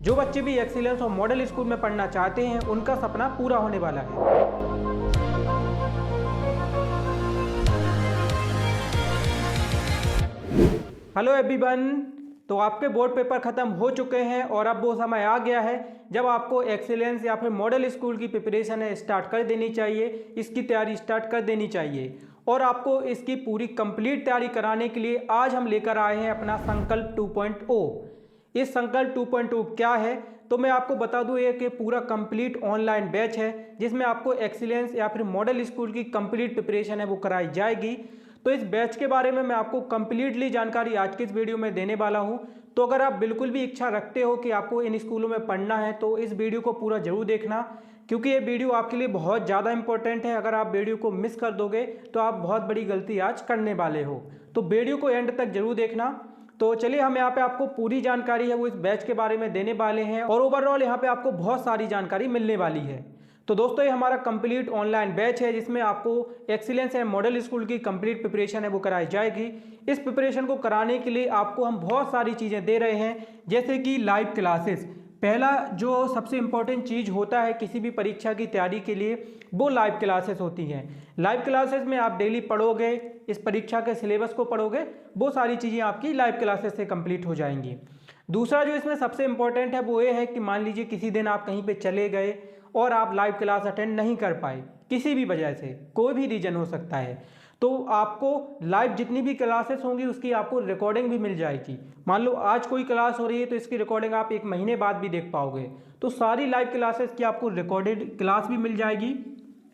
जो बच्चे भी एक्सीलेंस और मॉडल स्कूल में पढ़ना चाहते हैं उनका सपना पूरा होने वाला है। हेलो एवरीवन, तो आपके बोर्ड पेपर ख़त्म हो चुके हैं और अब वो समय आ गया है जब आपको एक्सीलेंस या फिर मॉडल स्कूल की प्रिपरेशन है स्टार्ट कर देनी चाहिए, इसकी तैयारी स्टार्ट कर देनी चाहिए। और आपको इसकी पूरी कंप्लीट तैयारी कराने के लिए आज हम लेकर आए हैं अपना संकल्प 2.0। इस संकल्प 2.0 क्या है तो मैं आपको बता दूं, ये कि पूरा कंप्लीट ऑनलाइन बैच है जिसमें आपको एक्सीलेंस या फिर मॉडल स्कूल की कंप्लीट प्रिपरेशन है वो कराई जाएगी। तो इस बैच के बारे में मैं आपको कंप्लीटली जानकारी आज के इस वीडियो में देने वाला हूं। तो अगर आप बिल्कुल भी इच्छा रखते हो कि आपको इन स्कूलों में पढ़ना है तो इस वीडियो को पूरा जरूर देखना, क्योंकि ये वीडियो आपके लिए बहुत ज़्यादा इंपॉर्टेंट है। अगर आप वीडियो को मिस कर दोगे तो आप बहुत बड़ी गलती आज करने वाले हो। तो वीडियो को एंड तक जरूर देखना। तो चलिए, हम यहाँ पे आपको पूरी जानकारी है वो इस बैच के बारे में देने वाले हैं और ओवरऑल यहाँ पे आपको बहुत सारी जानकारी मिलने वाली है। तो दोस्तों, ये हमारा कंप्लीट ऑनलाइन बैच है जिसमें आपको एक्सीलेंस एंड मॉडल स्कूल की कंप्लीट प्रिपरेशन है वो कराई जाएगी। इस प्रिपरेशन को कराने के लिए आपको हम बहुत सारी चीज़ें दे रहे हैं, जैसे कि लाइव क्लासेस। पहला जो सबसे इम्पोर्टेंट चीज़ होता है किसी भी परीक्षा की तैयारी के लिए, वो लाइव क्लासेस होती हैं। लाइव क्लासेस में आप डेली पढ़ोगे, इस परीक्षा के सिलेबस को पढ़ोगे, वो सारी चीज़ें आपकी लाइव क्लासेस से कंप्लीट हो जाएंगी। दूसरा जो इसमें सबसे इम्पोर्टेंट है वो ये है कि मान लीजिए किसी दिन आप कहीं पे चले गए और आप लाइव क्लास अटेंड नहीं कर पाए, किसी भी वजह से, कोई भी रीजन हो सकता है, तो आपको लाइव जितनी भी क्लासेस होंगी उसकी आपको रिकॉर्डिंग भी मिल जाएगी। मान लो आज कोई क्लास हो रही है तो इसकी रिकॉर्डिंग आप 1 महीने बाद भी देख पाओगे। तो सारी लाइव क्लासेस की आपको रिकॉर्डेड क्लास भी मिल जाएगी,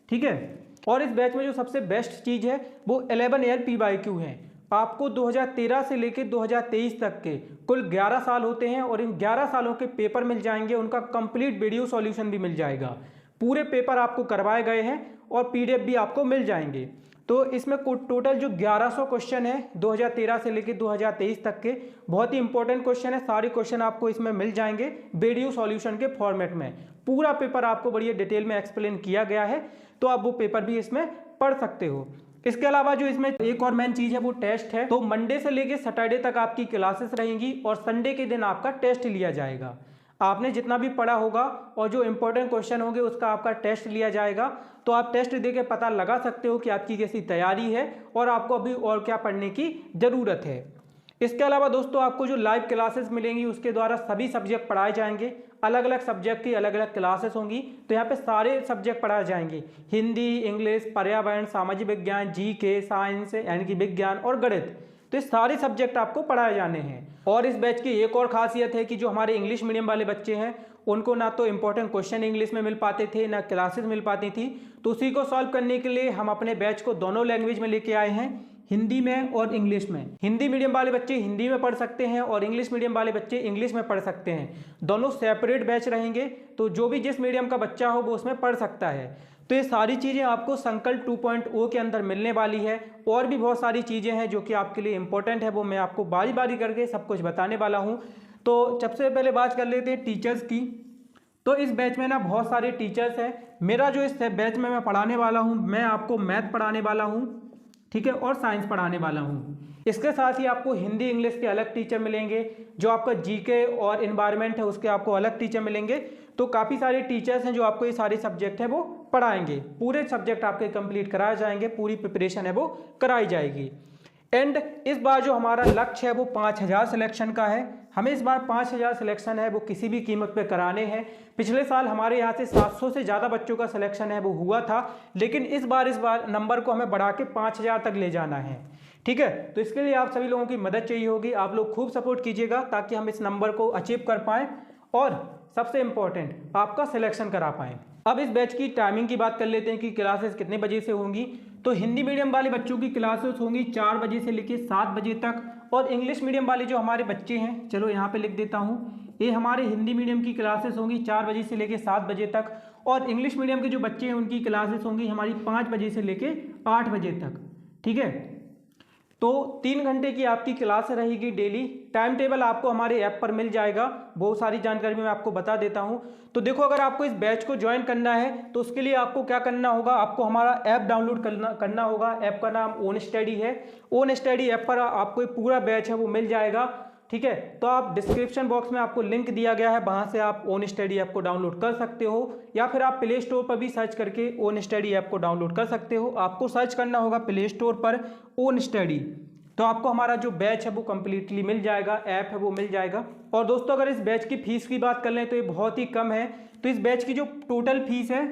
ठीक है। और इस बैच में जो सबसे बेस्ट चीज़ है वो 11 ईयर PYQ है। आपको 2013 से लेकर 2023 तक के कुल 11 साल होते हैं और इन 11 सालों के पेपर मिल जाएंगे, उनका कंप्लीट वीडियो सॉल्यूशन भी मिल जाएगा। पूरे पेपर आपको करवाए गए हैं और PDF भी आपको मिल जाएंगे। तो इसमें टोटल जो 1100 क्वेश्चन है 2013 से लेकर 2023 तक के, बहुत ही इंपॉर्टेंट क्वेश्चन है। सारे क्वेश्चन आपको इसमें मिल जाएंगे वीडियो सॉल्यूशन के फॉर्मेट में। पूरा पेपर आपको बढ़िया डिटेल में एक्सप्लेन किया गया है, तो आप वो पेपर भी इसमें पढ़ सकते हो। इसके अलावा जो इसमें एक और मेन चीज है वो टेस्ट है। तो मंडे से लेकर सैटरडे तक आपकी क्लासेस रहेंगी और संडे के दिन आपका टेस्ट लिया जाएगा। आपने जितना भी पढ़ा होगा और जो इंपॉर्टेंट क्वेश्चन होंगे उसका आपका टेस्ट लिया जाएगा। तो आप टेस्ट दे के पता लगा सकते हो कि आपकी कैसी तैयारी है और आपको अभी और क्या पढ़ने की ज़रूरत है। इसके अलावा दोस्तों, आपको जो लाइव क्लासेस मिलेंगी उसके द्वारा सभी सब्जेक्ट पढ़ाए जाएंगे। अलग अलग सब्जेक्ट की अलग अलग क्लासेस होंगी, तो यहाँ पे सारे सब्जेक्ट पढ़ाए जाएंगे। हिंदी, इंग्लिश, पर्यावरण, सामाजिक विज्ञान, GK, साइंस यानी कि विज्ञान और गणित, तो ये सारे सब्जेक्ट आपको पढ़ाए जाने हैं। और इस बैच की एक और खासियत है कि जो हमारे इंग्लिश मीडियम वाले बच्चे हैं उनको ना तो इंपॉर्टेंट क्वेश्चन इंग्लिश में मिल पाते थे, ना क्लासेस मिल पाती थी। तो उसी को सॉल्व करने के लिए हम अपने बैच को दोनों लैंग्वेज में लेके आए हैं, हिंदी में और इंग्लिश में। हिंदी मीडियम वाले बच्चे हिंदी में पढ़ सकते हैं और इंग्लिश मीडियम वाले बच्चे इंग्लिश में पढ़ सकते हैं। दोनों सेपरेट बैच रहेंगे, तो जो भी जिस मीडियम का बच्चा हो वो उसमें पढ़ सकता है। तो ये सारी चीज़ें आपको संकल्प 2.0 के अंदर मिलने वाली है। और भी बहुत सारी चीज़ें हैं जो कि आपके लिए इंपॉर्टेंट है, वो मैं आपको बारी बारी करके सब कुछ बताने वाला हूँ। तो सबसे पहले बात कर लेते हैं टीचर्स की। तो इस बैच में ना बहुत सारे टीचर्स हैं। मेरा जो इस बैच में मैं पढ़ाने वाला हूँ, मैं आपको मैथ पढ़ाने वाला हूँ, ठीक है, और साइंस पढ़ाने वाला हूँ। इसके साथ ही आपको हिंदी इंग्लिश के अलग टीचर मिलेंगे। जो आपका GK और इन्वायरमेंट है उसके आपको अलग टीचर मिलेंगे। तो काफ़ी सारे टीचर्स हैं जो आपको ये सारे सब्जेक्ट है वो पढ़ाएंगे। पूरे सब्जेक्ट आपके कंप्लीट कराए जाएंगे, पूरी प्रिपरेशन है वो कराई जाएगी। एंड इस बार जो हमारा लक्ष्य है वो 5000 सिलेक्शन का है। हमें इस बार 5000 सिलेक्शन है वो किसी भी कीमत पे कराने हैं। पिछले साल हमारे यहाँ से 700 से ज़्यादा बच्चों का सिलेक्शन है वो हुआ था, लेकिन इस बार नंबर को हमें बढ़ा के 5000 तक ले जाना है, ठीक है। तो इसके लिए आप सभी लोगों की मदद चाहिए होगी। आप लोग खूब सपोर्ट कीजिएगा ताकि हम इस नंबर को अचीव कर पाएँ और सबसे इम्पोर्टेंट आपका सिलेक्शन करा पाएँ। अब इस बैच की टाइमिंग की बात कर लेते हैं कि क्लासेस कितने बजे से होंगी। तो हिंदी मीडियम वाले बच्चों की क्लासेस होंगी 4 बजे से लेकर 7 बजे तक। और इंग्लिश मीडियम वाले जो हमारे बच्चे हैं, चलो यहाँ पे लिख देता हूँ, ये हमारे हिंदी मीडियम की क्लासेस होंगी 4 बजे से लेकर 7 बजे तक। और इंग्लिश मीडियम के जो बच्चे हैं उनकी क्लासेस होंगी हमारी 5 बजे से लेकर 8 बजे तक, ठीक है। तो 3 घंटे की आपकी क्लास रहेगी डेली। टाइम टेबल आपको हमारे ऐप पर मिल जाएगा, बहुत सारी जानकारी मैं आपको बता देता हूं। तो देखो, अगर आपको इस बैच को ज्वाइन करना है तो उसके लिए आपको क्या करना होगा, आपको हमारा ऐप डाउनलोड करना होगा। ऐप का नाम ओन स्टडी है। ओन स्टडी ऐप पर आपको पूरा बैच है वो मिल जाएगा। ठीक है। तो आप डिस्क्रिप्शन बॉक्स में आपको लिंक दिया गया है, वहां से आप ओन स्टडी ऐप को डाउनलोड कर सकते हो, या फिर आप प्ले स्टोर पर भी सर्च करके ओन स्टडी ऐप को डाउनलोड कर सकते हो। आपको सर्च करना होगा प्ले स्टोर पर ओन स्टडी, तो आपको हमारा जो बैच है वो कम्प्लीटली मिल जाएगा, ऐप है वो मिल जाएगा। और दोस्तों अगर इस बैच की फीस की बात कर लें तो ये बहुत ही कम है। तो इस बैच की जो टोटल फीस है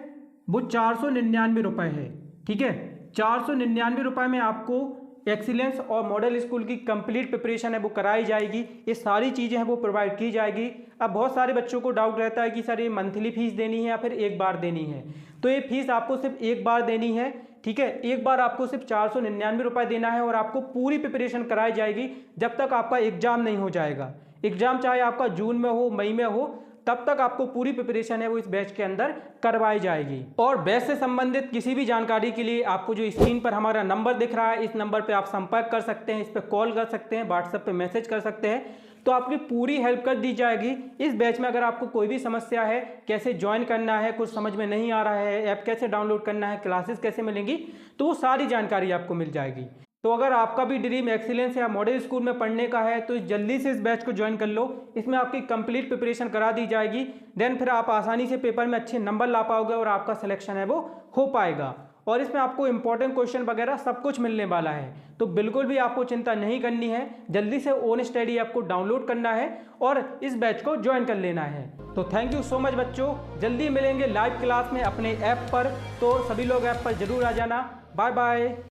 वो 499 रुपये है, ठीक है। 499 रुपये में आपको एक्सीलेंस और मॉडल स्कूल की कंप्लीट प्रिपरेशन है वो कराई जाएगी, ये सारी चीज़ें हैं वो प्रोवाइड की जाएगी। अब बहुत सारे बच्चों को डाउट रहता है कि सर ये मंथली फीस देनी है या फिर एक बार देनी है। तो ये फीस आपको सिर्फ एक बार देनी है, ठीक है। एक बार आपको सिर्फ 499 रुपये देना है और आपको पूरी प्रिपरेशन कराई जाएगी जब तक आपका एग्जाम नहीं हो जाएगा। एग्जाम चाहे आपका जून में हो, मई में हो, तब तक आपको पूरी प्रिपरेशन है वो इस बैच के अंदर करवाई जाएगी। और बैच से संबंधित किसी भी जानकारी के लिए आपको जो स्क्रीन पर हमारा नंबर दिख रहा है, इस नंबर पे आप संपर्क कर सकते हैं, इस पर कॉल कर सकते हैं, व्हाट्सएप पे मैसेज कर सकते हैं, तो आपकी पूरी हेल्प कर दी जाएगी। इस बैच में अगर आपको कोई भी समस्या है, कैसे ज्वाइन करना है, कुछ समझ में नहीं आ रहा है, ऐप कैसे डाउनलोड करना है, क्लासेस कैसे मिलेंगी, तो वो सारी जानकारी आपको मिल जाएगी। तो अगर आपका भी ड्रीम एक्सीलेंस या मॉडल स्कूल में पढ़ने का है तो जल्दी से इस बैच को ज्वाइन कर लो। इसमें आपकी कंप्लीट प्रिपरेशन करा दी जाएगी, देन फिर आप आसानी से पेपर में अच्छे नंबर ला पाओगे और आपका सिलेक्शन है वो हो पाएगा। और इसमें आपको इंपॉर्टेंट क्वेश्चन वगैरह सब कुछ मिलने वाला है, तो बिल्कुल भी आपको चिंता नहीं करनी है। जल्दी से ओन स्टडी ऐप को डाउनलोड करना है और इस बैच को ज्वाइन कर लेना है। तो थैंक यू सो मच बच्चों, जल्दी मिलेंगे लाइव क्लास में अपने ऐप पर, तो सभी लोग ऐप पर जरूर आ जाना। Bye bye.